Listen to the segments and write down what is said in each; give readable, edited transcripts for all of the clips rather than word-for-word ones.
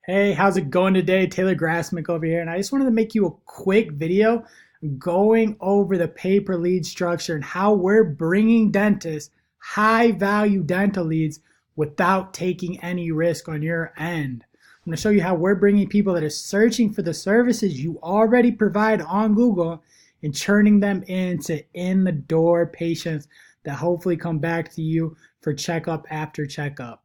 Hey, how's it going today? Taylor Grassmick over here, and I just wanted to make you a quick video going over the pay-per lead structure and how we're bringing dentists high value dental leads without taking any risk on your end. I'm going to show you how we're bringing people that are searching for the services you already provide on Google and churning them into in the door patients that hopefully come back to you for checkup after checkup.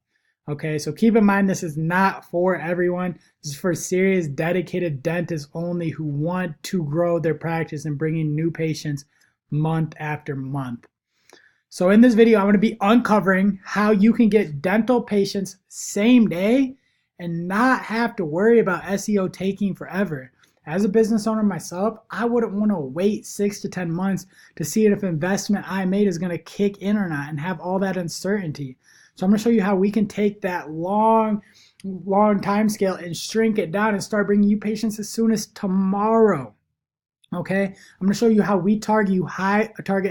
Okay, so keep in mind this is not for everyone. This is for serious, dedicated dentists only who want to grow their practice and bring in new patients month after month. So in this video, I'm going to be uncovering how you can get dental patients same day and not have to worry about SEO taking forever. As a business owner myself, I wouldn't want to wait 6 to 10 months to see if investment I made is going to kick in or not and have all that uncertainty. So I'm going to show you how we can take that long time scale and shrink it down and start bringing you patients as soon as tomorrow. Okay, I'm going to show you how we target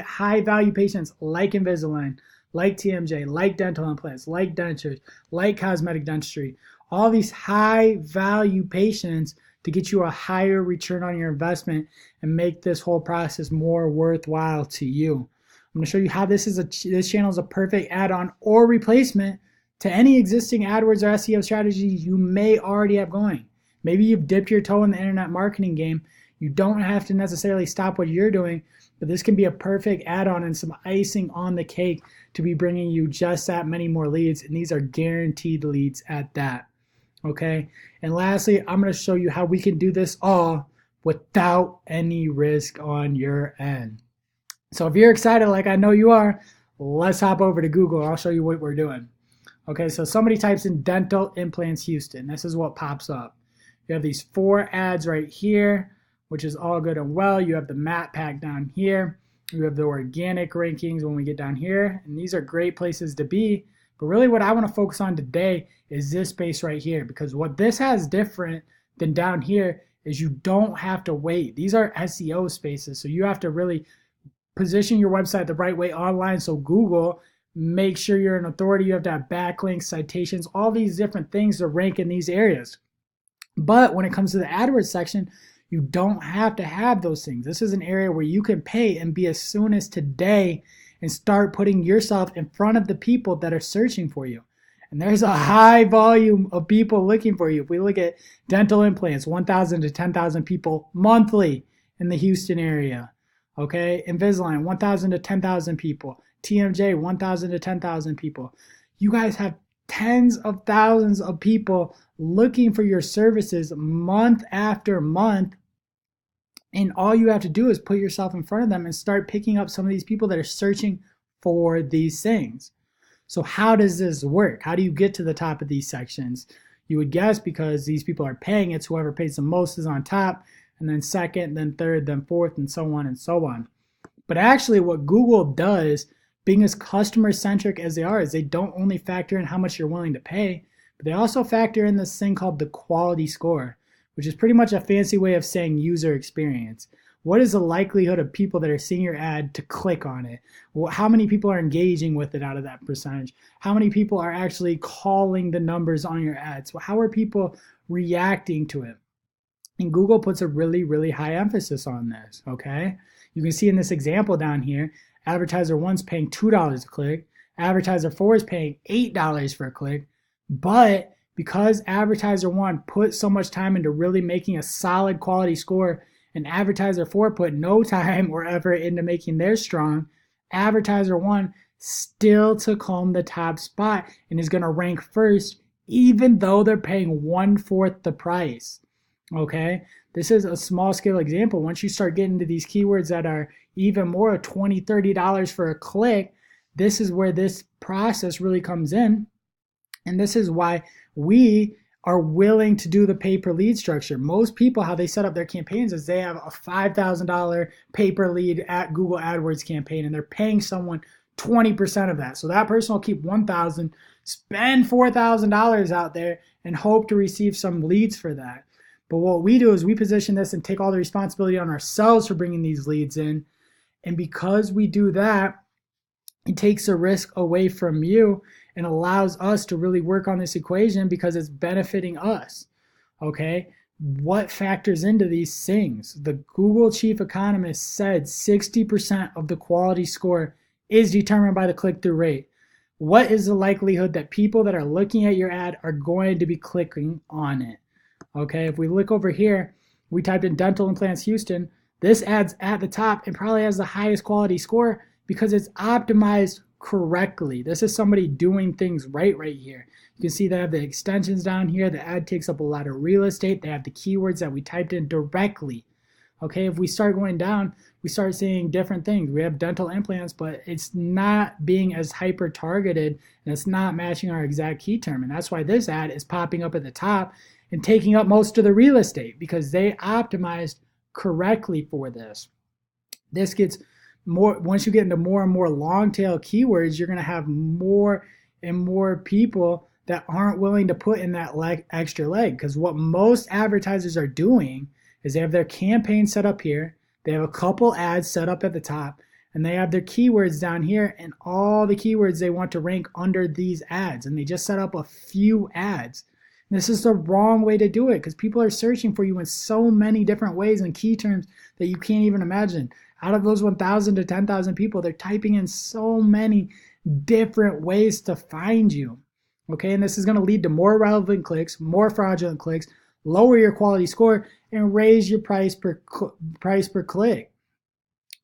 high value patients like Invisalign, like TMJ, like dental implants, like dentures, like cosmetic dentistry, all these high value patients to get you a higher return on your investment and make this whole process more worthwhile to you. I'm going to show you how this channel is a perfect add-on or replacement to any existing AdWords or SEO strategies you may already have going. Maybe you've dipped your toe in the internet marketing game. You don't have to necessarily stop what you're doing, but this can be a perfect add-on and some icing on the cake to be bringing you just that many more leads, and these are guaranteed leads at that. Okay, and lastly, I'm going to show you how we can do this all without any risk on your end. So if you're excited like I know you are, let's hop over to Google. I'll show you what we're doing. Okay, so somebody types in dental implants Houston. This is what pops up. You have these 4 ads right here, which is all good and well. You have the map pack down here. You have the organic rankings when we get down here. And these are great places to be. But really what I want to focus on today is this space right here, because what this has different than down here is you don't have to wait. These are SEO spaces, so you have to really position your website the right way online so Google makes sure you're an authority. You have to have backlinks, citations, all these different things to rank in these areas. But when it comes to the AdWords section, you don't have to have those things. This is an area where you can pay and be as soon as today and start putting yourself in front of the people that are searching for you. And there's a high volume of people looking for you. If we look at dental implants, 1,000 to 10,000 people monthly in the Houston area. Okay, Invisalign, 1,000 to 10,000 people. TMJ, 1,000 to 10,000 people. You guys have tens of thousands of people looking for your services month after month. And all you have to do is put yourself in front of them and start picking up some of these people that are searching for these things. So how does this work? How do you get to the top of these sections? You would guess because these people are paying, it's whoever pays the most is on top, and then second, then third, then fourth, and so on and so on. But actually what Google does, being as customer centric as they are, is they don't only factor in how much you're willing to pay, but they also factor in this thing called the quality score, which is pretty much a fancy way of saying user experience. What is the likelihood of people that are seeing your ad to click on it? How many people are engaging with it out of that percentage? How many people are actually calling the numbers on your ads? How are people reacting to it? And Google puts a really, really high emphasis on this, okay? You can see in this example down here, advertiser 1's paying $2 a click, advertiser 4 is paying $8 for a click, but because advertiser 1 put so much time into really making a solid quality score, and advertiser 4 put no time or effort into making theirs strong, advertiser 1 still took home the top spot and is going to rank first even though they're paying 1/4 the price. Okay, this is a small scale example. Once you start getting into these keywords that are even more $20, $30 for a click, this is where this process really comes in. And this is why we are willing to do the pay-per-lead structure. Most people, how they set up their campaigns is they have a $5,000 pay-per-lead at Google AdWords campaign, and they're paying someone 20% of that. So that person will keep $1,000, spend $4,000 out there, and hope to receive some leads for that. But what we do is we position this and take all the responsibility on ourselves for bringing these leads in. And because we do that, it takes a risk away from you and allows us to really work on this equation because it's benefiting us. Okay, what factors into these things? The Google chief economist said 60% of the quality score is determined by the click-through rate. What is the likelihood that people that are looking at your ad are going to be clicking on it? Okay, if we look over here, we typed in dental implants Houston. This ad's at the top and probably has the highest quality score because it's optimized correctly. This is somebody doing things right here. You can see they have the extensions down here. The ad takes up a lot of real estate. They have the keywords that we typed in directly. Okay, if we start going down, we start seeing different things. We have dental implants, but it's not being as hyper targeted and it's not matching our exact key term. And that's why this ad is popping up at the top and taking up most of the real estate because they optimized correctly for this. This gets more, once you get into more and more long tail keywords, you're going to have more and more people that aren't willing to put in that extra leg. Because what most advertisers are doing is they have their campaign set up here, they have a couple ads set up at the top, and they have their keywords down here and all the keywords they want to rank under these ads, and they just set up a few ads. This is the wrong way to do it because people are searching for you in so many different ways and key terms that you can't even imagine. Out of those 1,000 to 10,000 people, they're typing in so many different ways to find you. Okay, and this is going to lead to more relevant clicks, more fraudulent clicks, lower your quality score, and raise your price per click,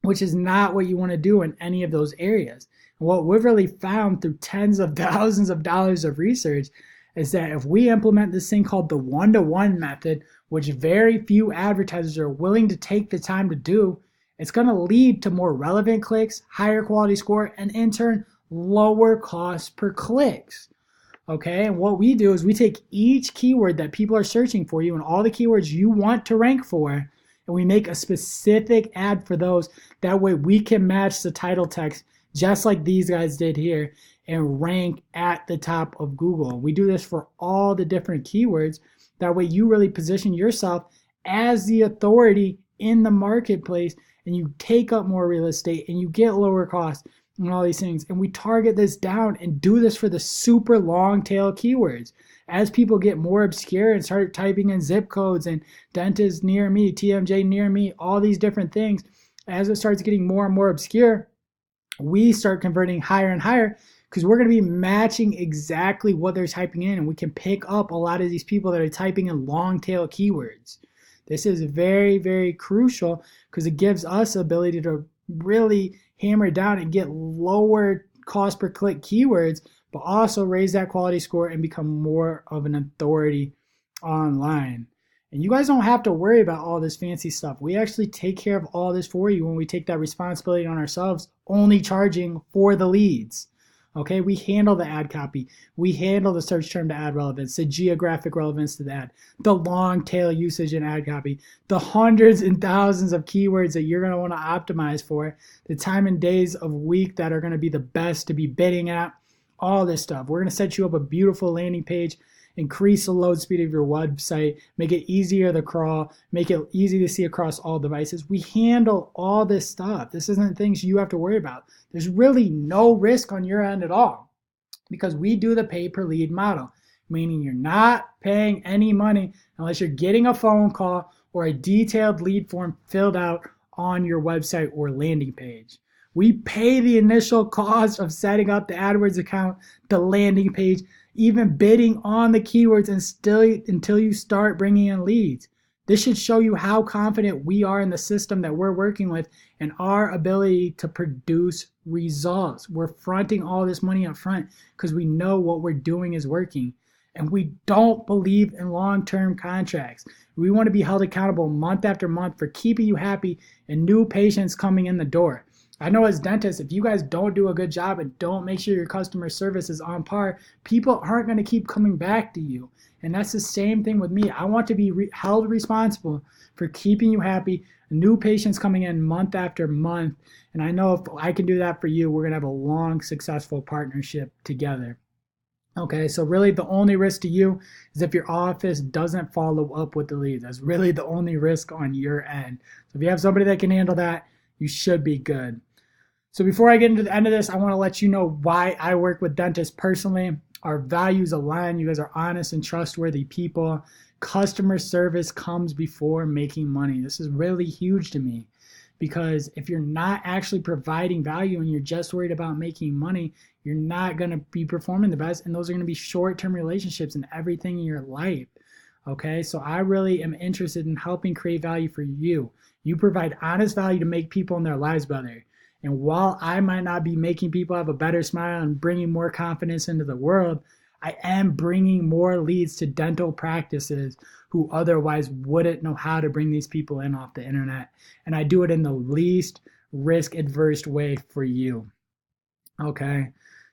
which is not what you want to do in any of those areas. And what we've really found through tens of thousands of dollars of research is that if we implement this thing called the one-to-one method, which very few advertisers are willing to take the time to do, it's going to lead to more relevant clicks, higher quality score, and in turn, lower cost per clicks. Okay, and what we do is we take each keyword that people are searching for you and all the keywords you want to rank for, and we make a specific ad for those. That way we can match the title text just like these guys did here and rank at the top of Google. We do this for all the different keywords. That way you really position yourself as the authority in the marketplace and you take up more real estate and you get lower costs and all these things. And we target this down and do this for the super long tail keywords. As people get more obscure and start typing in zip codes and dentist near me, TMJ near me, all these different things, as it starts getting more and more obscure, we start converting higher and higher because we're going to be matching exactly what they're typing in, and we can pick up a lot of these people that are typing in long tail keywords. This is very, very crucial because it gives us the ability to really hammer down and get lower cost per click keywords, but also raise that quality score and become more of an authority online. And you guys don't have to worry about all this fancy stuff. We actually take care of all this for you when we take that responsibility on ourselves, only charging for the leads. Okay, we handle the ad copy. We handle the search term to ad relevance, the geographic relevance to the ad, the long tail usage in ad copy, the hundreds and thousands of keywords that you're going to want to optimize for, the time and days of week that are going to be the best to be bidding at, all this stuff. We're going to set you up a beautiful landing page, increase the load speed of your website, make it easier to crawl, make it easy to see across all devices. We handle all this stuff. This isn't things you have to worry about. There's really no risk on your end at all because we do the pay per lead model, meaning you're not paying any money unless you're getting a phone call or a detailed lead form filled out on your website or landing page. We pay the initial cost of setting up the AdWords account, the landing page, even bidding on the keywords and still until you start bringing in leads. This should show you how confident we are in the system that we're working with and our ability to produce results. We're fronting all this money up front because we know what we're doing is working. And we don't believe in long-term contracts. We want to be held accountable month after month for keeping you happy and new patients coming in the door. I know as dentists, if you guys don't do a good job and don't make sure your customer service is on par, people aren't going to keep coming back to you. And that's the same thing with me. I want to be held responsible for keeping you happy, new patients coming in month after month. And I know if I can do that for you, we're going to have a long, successful partnership together. Okay, so really the only risk to you is if your office doesn't follow up with the leads. That's really the only risk on your end. So if you have somebody that can handle that, you should be good. So before I get into the end of this, I want to let you know why I work with dentists personally. Our values align. You guys are honest and trustworthy people. Customer service comes before making money. This is really huge to me, because if you're not actually providing value and you're just worried about making money, you're not going to be performing the best, and those are going to be short-term relationships and everything in your life. Okay, so I really am interested in helping create value for you. You provide honest value to make people in their lives better. And while I might not be making people have a better smile and bringing more confidence into the world, I am bringing more leads to dental practices who otherwise wouldn't know how to bring these people in off the internet. And I do it in the least risk adverse way for you. Okay.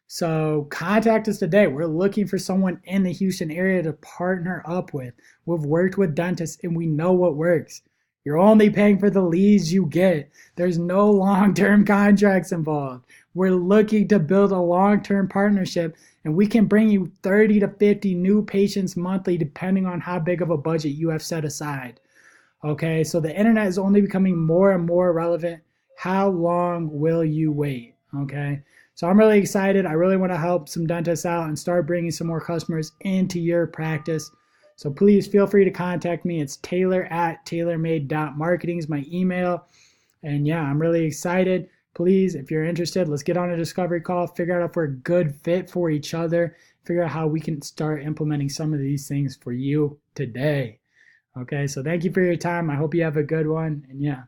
So contact us today. We're looking for someone in the Houston area to partner up with. We've worked with dentists and we know what works. You're only paying for the leads you get. There's no long-term contracts involved. We're looking to build a long-term partnership, and we can bring you 30 to 50 new patients monthly depending on how big of a budget you have set aside. Okay, so the internet is only becoming more and more relevant. How long will you wait? Okay, so I'm really excited. I really want to help some dentists out and start bringing some more customers into your practice. So please feel free to contact me. It's taylor@taylormade.marketing is my email. And yeah, I'm really excited. Please, if you're interested, let's get on a discovery call, figure out if we're a good fit for each other, figure out how we can start implementing some of these things for you today. Okay, so thank you for your time. I hope you have a good one. And yeah.